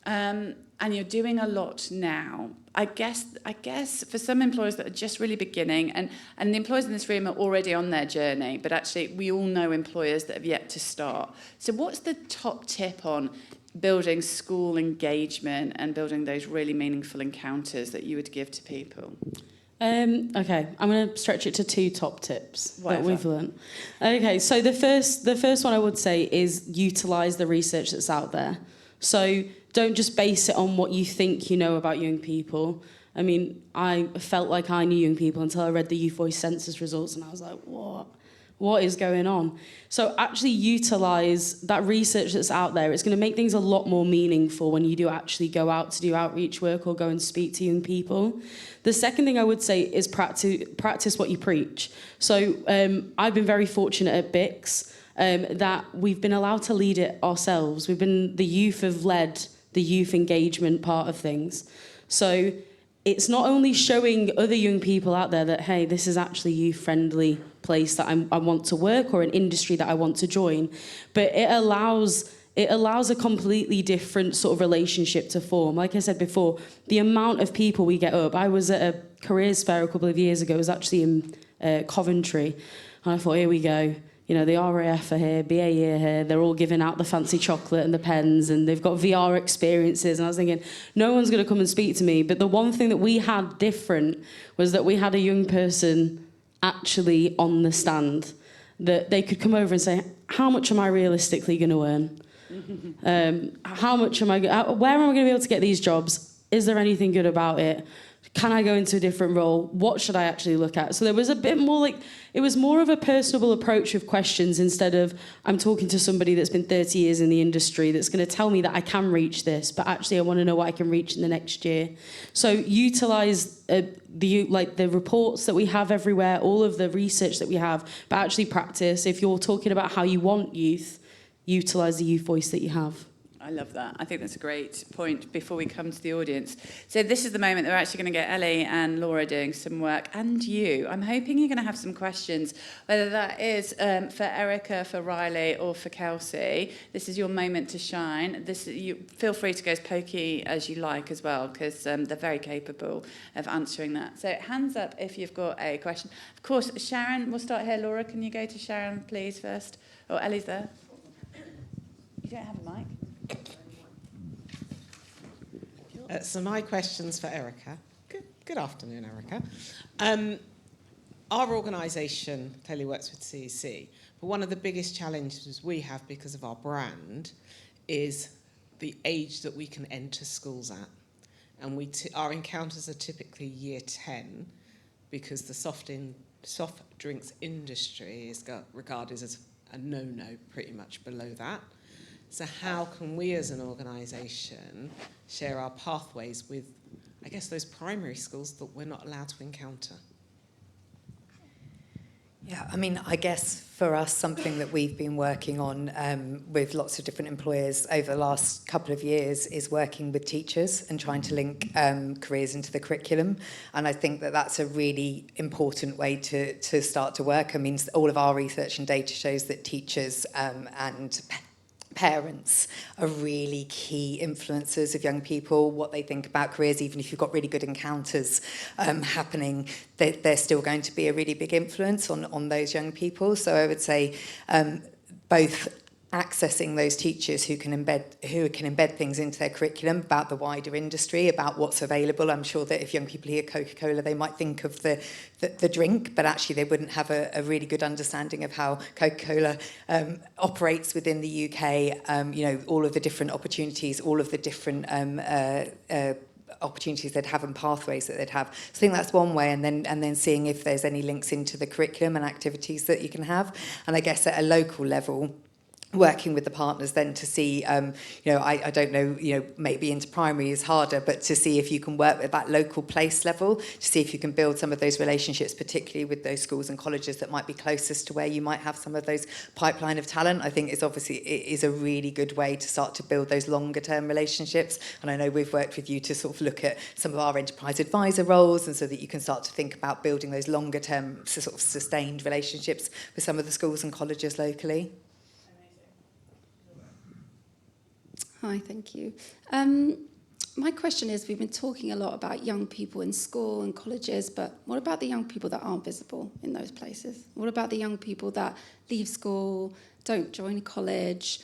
and you're doing a lot now. I guess for some employers that are just really beginning, and the employers in this room are already on their journey, but actually we all know employers that have yet to start. So what's the top tip on building school engagement and building those really meaningful encounters that you would give to people? Okay, I'm going to stretch it to 2 top tips Whatever. that we've learned. Okay, so the first one I would say is utilise the research that's out there. So don't just base it on what you think you know about young people. I mean, I felt like I knew young people until I read the Youth Voice census results, and I was like, what? What is going on? So actually utilise that research that's out there. It's going to make things a lot more meaningful when you do actually go out to do outreach work or go and speak to young people. The second thing I would say is practice what you preach. So I've been very fortunate at BICS that we've been allowed to lead it ourselves. The youth have led the youth engagement part of things. So it's not only showing other young people out there that, hey, this is actually a youth-friendly place that I want to work or an industry that I want to join, but it allows a completely different sort of relationship to form. Like I said before, the amount of people we get up. I was at a careers fair a couple of years ago. It was actually in Coventry, and I thought, here we go. You know, the RAF are here, BAE are here, they're all giving out the fancy chocolate and the pens, and they've got VR experiences. And I was thinking, no one's going to come and speak to me. But the one thing that we had different was that we had a young person actually on the stand that they could come over and say, how much am I realistically going to earn? How much am I, where am I going to be able to get these jobs? Is there anything good about it? Can I go into a different role? What should I actually look at? So there was a bit more it was more of a personable approach of questions instead of I'm talking to somebody that's been 30 years in the industry that's going to tell me that I can reach this, but actually I want to know what I can reach in the next year. So utilise the reports that we have everywhere, all of the research that we have, but actually practice. If you're talking about how you want youth, utilise the youth voice that you have. I love that. I think that's a great point before we come to the audience. So this is the moment that we're actually going to get Ellie and Laura doing some work, and you. I'm hoping you're going to have some questions, whether that is for Erica, for Riley, or for Kelsey. This is your moment to shine. You feel free to go as pokey as you like as well, because they're very capable of answering that. So hands up if you've got a question. Of course, Sharon, we'll start here. Laura, can you go to Sharon, please, first? Oh, Ellie's there. You don't have a mic. So my question's for Erica. Good afternoon, Erica. Our organisation clearly works with CEC, but one of the biggest challenges we have because of our brand is the age that we can enter schools at. And our encounters are typically year 10 because the soft drinks industry is regarded as a no-no pretty much below that. So how can we as an organisation share our pathways with, I guess, those primary schools that we're not allowed to encounter? Yeah, I mean, I guess for us, something that we've been working on with lots of different employers over the last couple of years is working with teachers and trying to link careers into the curriculum. And I think that that's a really important way to start to work. I mean, all of our research and data shows that teachers and parents are really key influencers of young people, what they think about careers. Even if you've got really good encounters happening, they're still going to be a really big influence on those young people. So I would say both accessing those teachers who can embed things into their curriculum about the wider industry, about what's available. I'm sure that if young people hear Coca-Cola, they might think of the drink, but actually they wouldn't have a really good understanding of how Coca-Cola operates within the UK. You know, all of the different opportunities, all of the different opportunities they'd have and pathways that they'd have. So I think that's one way, and then seeing if there's any links into the curriculum and activities that you can have. And I guess at a local level, working with the partners then to see, I don't know, maybe into primary is harder, but to see if you can work at that local place level, to see if you can build some of those relationships, particularly with those schools and colleges that might be closest to where you might have some of those pipeline of talent. I think it is a really good way to start to build those longer term relationships. And I know we've worked with you to sort of look at some of our enterprise advisor roles, and so that you can start to think about building those longer term sort of sustained relationships with some of the schools and colleges locally. Hi, thank you. My question is, we've been talking a lot about young people in school and colleges, but what about the young people that aren't visible in those places? What about the young people that leave school, don't join college?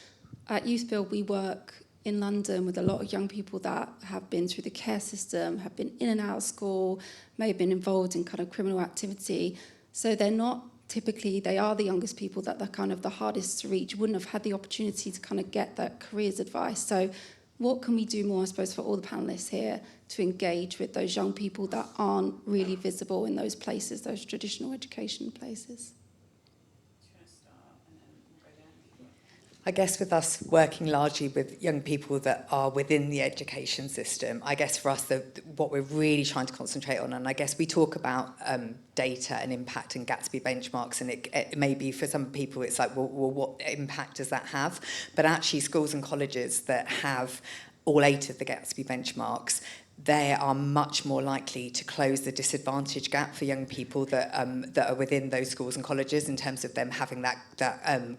At Youthbuild, we work in London with a lot of young people that have been through the care system, have been in and out of school, may have been involved in kind of criminal activity. So they're not typically, they are the youngest people that are kind of the hardest to reach, wouldn't have had the opportunity to kind of get that careers advice. So what can we do more, I suppose, for all the panellists here to engage with those young people that aren't really visible in those places, those traditional education places? I guess with us working largely with young people that are within the education system, I guess for us, what we're really trying to concentrate on, and I guess we talk about data and impact and Gatsby benchmarks, and it may be for some people it's like, well, what impact does that have? But actually schools and colleges that have all 8 of the Gatsby benchmarks, they are much more likely to close the disadvantage gap for young people that are within those schools and colleges in terms of them having that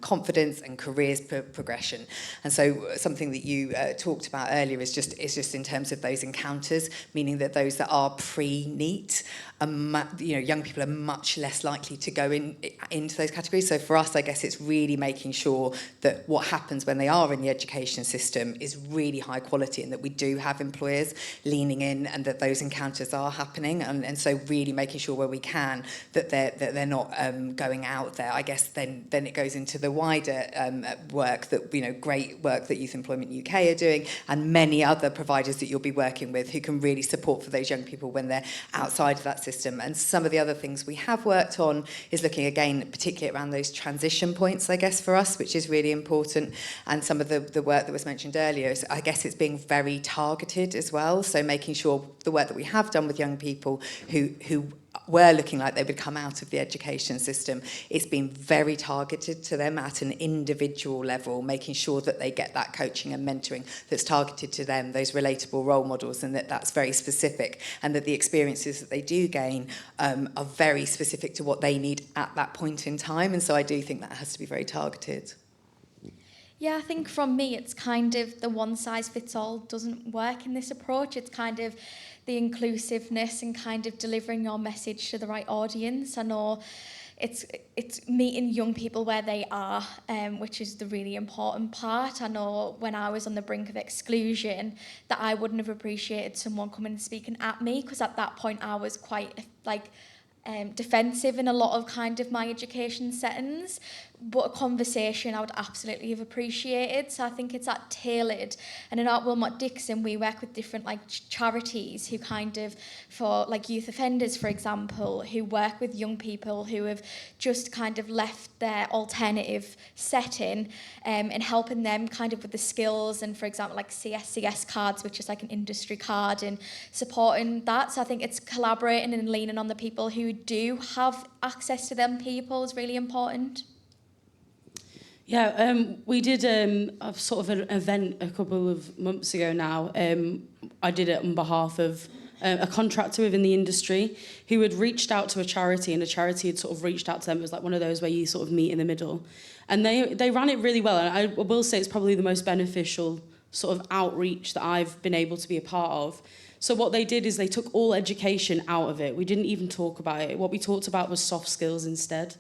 confidence and careers progression. And so something that you talked about earlier is just in terms of those encounters, meaning that those that are pre-NEET, young people are much less likely to go into those categories. So for us, I guess it's really making sure that what happens when they are in the education system is really high quality, and that we do have employers leaning in, and that those encounters are happening, and so really making sure where we can that they're not going out there. I guess then it goes into the wider work that great work that Youth Employment UK are doing, and many other providers that you'll be working with who can really support for those young people when they're outside of that system. And some of the other things we have worked on is looking again particularly around those transition points, I guess, for us, which is really important. And some of the work that was mentioned earlier is, I guess, it's being very targeted as well, so making sure the work that we have done with young people who were looking like they would come out of the education system, it's been very targeted to them at an individual level, making sure that they get that coaching and mentoring that's targeted to them, those relatable role models, and that's very specific, and that the experiences that they do gain are very specific to what they need at that point in time. And so I do think that has to be very targeted. Yeah, I think from me, it's kind of the one size fits all doesn't work in this approach. It's kind of the inclusiveness and kind of delivering your message to the right audience. I know it's meeting young people where they are, which is the really important part. I know when I was on the brink of exclusion that I wouldn't have appreciated someone coming and speaking at me, because at that point I was quite defensive in a lot of kind of my education settings, but a conversation I would absolutely have appreciated. So I think it's that tailored. And in Art Wilmot Dixon, we work with different charities who kind of, for youth offenders, for example, who work with young people who have just kind of left their alternative setting, and helping them kind of with the skills and, for example, CSCS cards, which is an industry card, and supporting that. So I think it's collaborating and leaning on the people who do have access to them people is really important. Yeah, we did a sort of an event a couple of months ago now. I did it on behalf of a contractor within the industry who had reached out to a charity, and a charity had sort of reached out to them. It was one of those where you sort of meet in the middle. And they ran it really well. And I will say it's probably the most beneficial sort of outreach that I've been able to be a part of. So what they did is they took all education out of it. We didn't even talk about it. What we talked about was soft skills instead.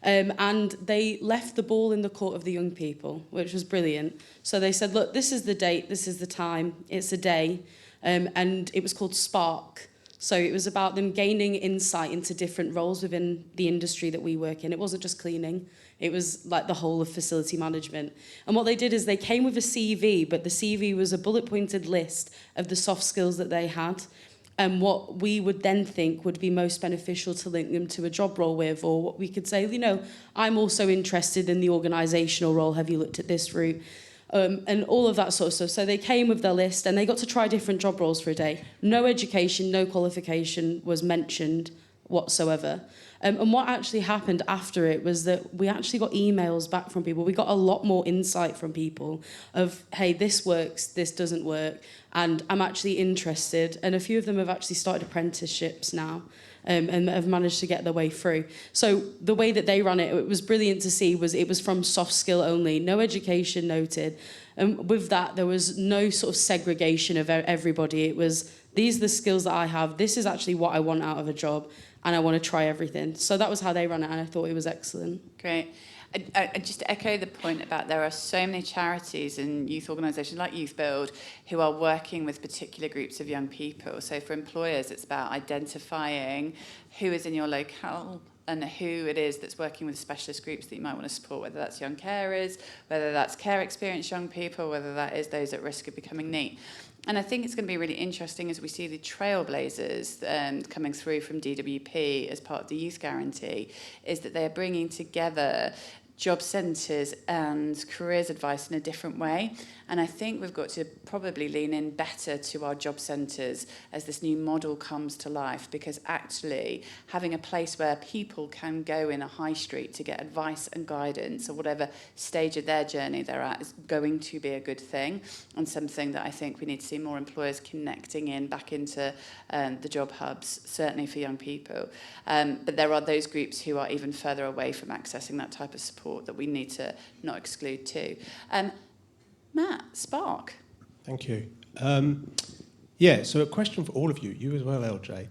And they left the ball in the court of the young people, which was brilliant. So they said, look, this is the date, this is the time, it's a day. And it was called Spark. So it was about them gaining insight into different roles within the industry that we work in. It wasn't just cleaning. It was the whole of facility management. And what they did is they came with a CV, but the CV was a bullet-pointed list of the soft skills that they had, and what we would then think would be most beneficial to link them to a job role with, or what we could say, I'm also interested in the organisational role. Have you looked at this route? And all of that sort of stuff. So they came with their list and they got to try different job roles for a day. No education, no qualification was mentioned whatsoever. And what actually happened after it was that we actually got emails back from people. We got a lot more insight from people of, hey, this works, this doesn't work, and I'm actually interested. And a few of them have actually started apprenticeships now. and have managed to get their way through. So the way that they ran it, it was brilliant to see, was it was from soft skill only, no education noted. And with that, there was no sort of segregation of everybody. It was, these are the skills that I have. This is actually what I want out of a job, and I want to try everything. So that was how they ran it, and I thought it was excellent. Great. I just to echo the point about there are so many charities and youth organisations like Youth Build who are working with particular groups of young people. So for employers, it's about identifying who is in your locale and who it is that's working with specialist groups that you might want to support, whether that's young carers, whether that's care experienced young people, whether that is those at risk of becoming neat. And I think it's going to be really interesting as we see the trailblazers coming through from DWP as part of the Youth Guarantee, is that they are bringing together job centres and careers advice in a different way. And I think we've got to probably lean in better to our job centres as this new model comes to life, because actually having a place where people can go in a high street to get advice and guidance or whatever stage of their journey they're at is going to be a good thing, and something that I think we need to see more employers connecting in back into the job hubs, certainly for young people. But there are those groups who are even further away from accessing that type of support that we need to not exclude too. Matt, Spark. Thank you. So a question for all of you, you as well, LJ.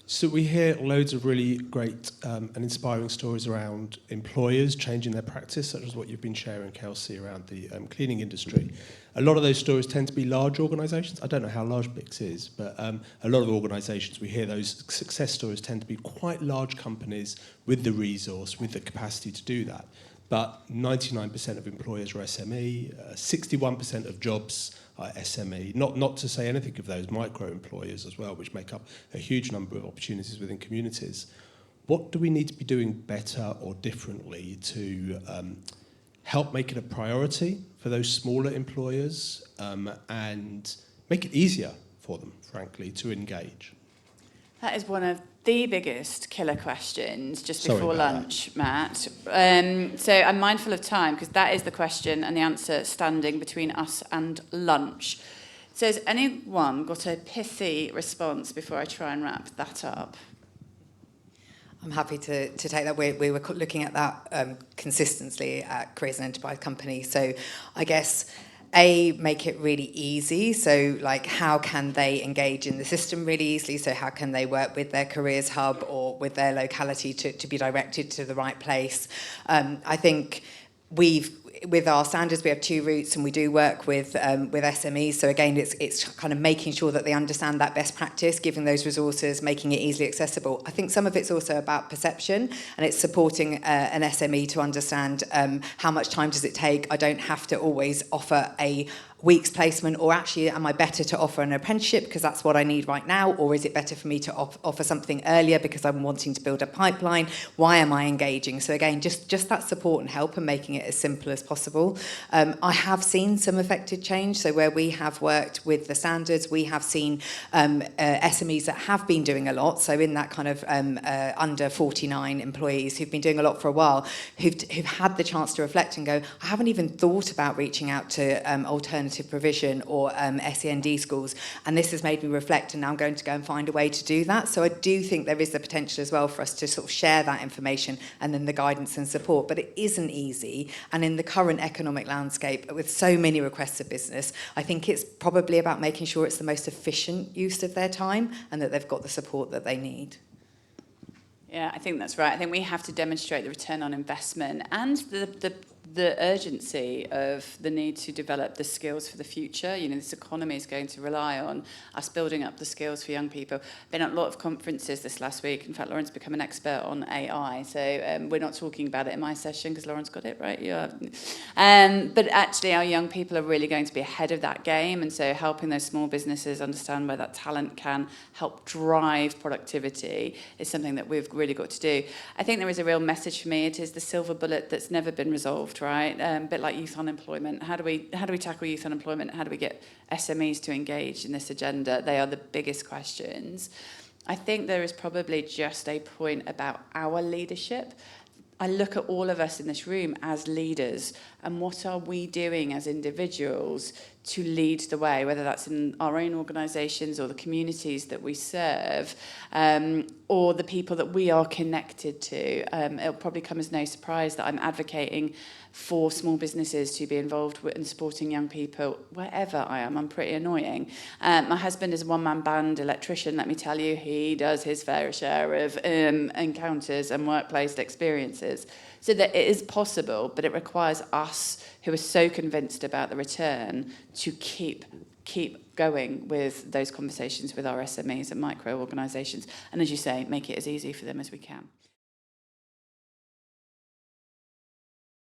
So we hear loads of really great and inspiring stories around employers changing their practice, such as what you've been sharing, Kelsey, around the cleaning industry. A lot of those stories tend to be large organisations. I don't know how large BICS is, but a lot of organisations, we hear those success stories tend to be quite large companies with the resource, with the capacity to do that. But 99% of employers are SME, 61% of jobs are SME, not to say anything of those micro-employers as well, which make up a huge number of opportunities within communities. What do we need to be doing better or differently to help make it a priority for those smaller employers and make it easier for them, frankly, to engage? That is one of the biggest killer questions just before lunch, Matt. So I'm mindful of time because that is the question and the answer standing between us and lunch. So has anyone got a pithy response before I try and wrap that up? I'm happy to take that. We were looking at that consistently at Careers and Enterprise Company. So I guess, make it really easy. So like, how can they engage in the system really easily? So how can they work with their careers hub or with their locality to be directed to the right place? I think with our standards, we have 2 routes, and we do work with SMEs. So again, it's kind of making sure that they understand that best practice, giving those resources, making it easily accessible. I think some of it's also about perception, and it's supporting an SME to understand how much time does it take. I don't have to always offer a week's placement, or actually am I better to offer an apprenticeship because that's what I need right now, or is it better for me to offer something earlier because I'm wanting to build a pipeline? Why am I engaging? So again, just that support and help and making it as simple as possible. I have seen some affected change. So where we have worked with the standards, we have seen SMEs that have been doing a lot. So in that kind of under 49 employees who've been doing a lot for a while, who've had the chance to reflect and go, I haven't even thought about reaching out to alternative provision or SEND schools, and this has made me reflect, and now I'm going to go and find a way to do that. So I do think there is the potential as well for us to sort of share that information and then the guidance and support, but it isn't easy. And in the current economic landscape with so many requests of business, I think it's probably about making sure it's the most efficient use of their time and that they've got the support that they need. Yeah, I think that's right. I think we have to demonstrate the return on investment and the urgency of the need to develop the skills for the future. You know, this economy is going to rely on us building up the skills for young people. Been at a lot of conferences this last week. In fact, Lauren's become an expert on AI. So we're not talking about it in my session because Lauren's got it, right? Yeah. But actually, our young people are really going to be ahead of that game. And so helping those small businesses understand where that talent can help drive productivity is something that we've really got to do. I think there is a real message for me. It is the silver bullet that's never been resolved, right? A bit like youth unemployment. How do we tackle youth unemployment? How do we get SMEs to engage in this agenda? They are the biggest questions. I think there is probably just a point about our leadership. I look at all of us in this room as leaders, and what are we doing as individuals to lead the way, whether that's in our own organisations or the communities that we serve, or the people that we are connected to. It'll probably come as no surprise that I'm advocating for small businesses to be involved in supporting young people wherever I am. I'm pretty annoying. My husband is a one-man band electrician. Let me tell you, he does his fair share of encounters and workplace experiences. So that it is possible, but it requires us who are so convinced about the return to keep going with those conversations with our SMEs and micro organisations. And as you say, make it as easy for them as we can.